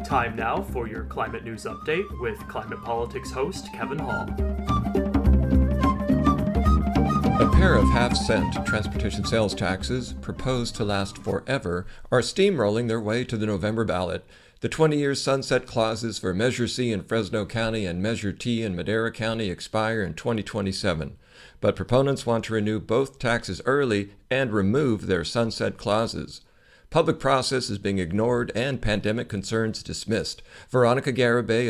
Time now for your climate news update with Climate Politics host Kevin Hall. A pair of half-cent transportation sales taxes, proposed to last forever, are steamrolling their way to the November ballot. The 20-year sunset clauses for Measure C in Fresno County and Measure T in Madera County expire in 2027. But proponents want to renew both taxes early and remove their sunset clauses. Public process is being ignored and pandemic concerns dismissed. Veronica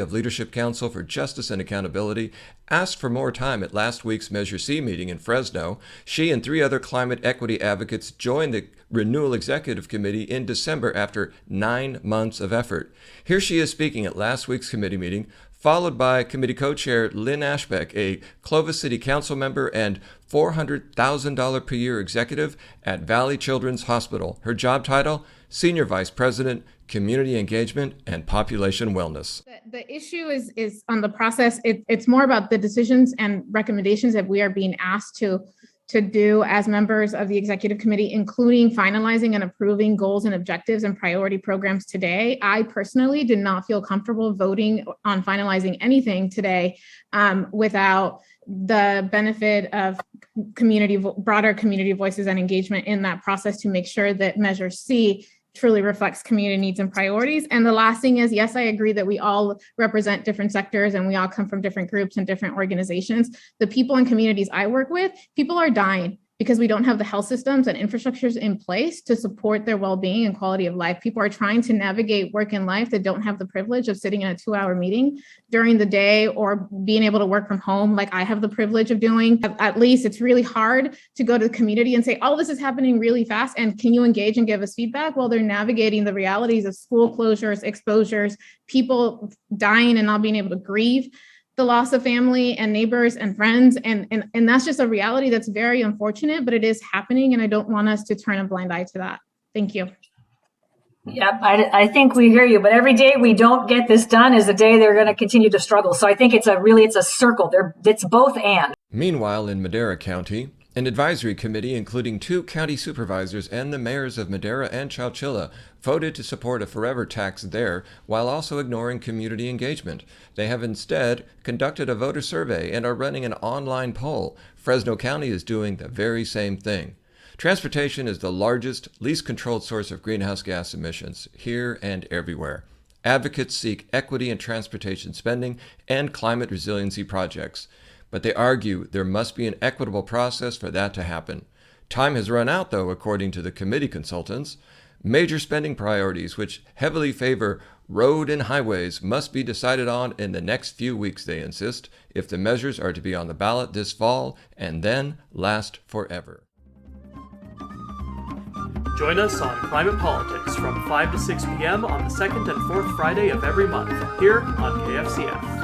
of Leadership Counsel for Justice and Accountability asked for more time at last week's Measure C meeting in Fresno. She and 3 other climate equity advocates joined the Renewal Executive Committee in December after 9 months of effort. Here she is speaking at last week's committee meeting, followed by committee co-chair Lynn Ashbeck, a Clovis City Council member and $400,000 per year executive at Valley Children's Hospital. Her job title, Senior Vice President, Community Engagement and Population Wellness. The issue is on the process. It's more about the decisions and recommendations that we are being asked to do as members of the executive committee, including finalizing and approving goals and objectives and priority programs today. I personally did not feel comfortable voting on finalizing anything today without the benefit of broader community voices and engagement in that process to make sure that Measure C truly reflects community needs and priorities. And the last thing is, yes, I agree that we all represent different sectors and we all come from different groups and different organizations. The people and communities I work with, people are dying because we don't have the health systems and infrastructures in place to support their well-being and quality of life. People are trying to navigate work and life that don't have the privilege of sitting in a 2-hour meeting during the day or being able to work from home like I have the privilege of doing. At least it's really hard to go to the community and say, oh, this is happening really fast, and can you engage and give us feedback? While they're navigating the realities of school closures, exposures, people dying and not being able to grieve the loss of family and neighbors and friends. And that's just a reality that's very unfortunate, but it is happening. And I don't want us to turn a blind eye to that. Thank you. Yeah, I think we hear you, but every day we don't get this done is the day they're going to continue to struggle. So I think it's a circle. It's both and. Meanwhile, in Madera County, an advisory committee, including 2 county supervisors and the mayors of Madera and Chowchilla, voted to support a forever tax there while also ignoring community engagement. They have instead conducted a voter survey and are running an online poll. Fresno County is doing the very same thing. Transportation is the largest, least controlled source of greenhouse gas emissions here and everywhere. Advocates seek equity in transportation spending and climate resiliency projects. But they argue there must be an equitable process for that to happen. Time has run out, though, according to the committee consultants. Major spending priorities, which heavily favor road and highways, must be decided on in the next few weeks, they insist, if the measures are to be on the ballot this fall and then last forever. Join us on Climate Politics from 5 to 6 p.m. on the 2nd and 4th Friday of every month here on KFCF.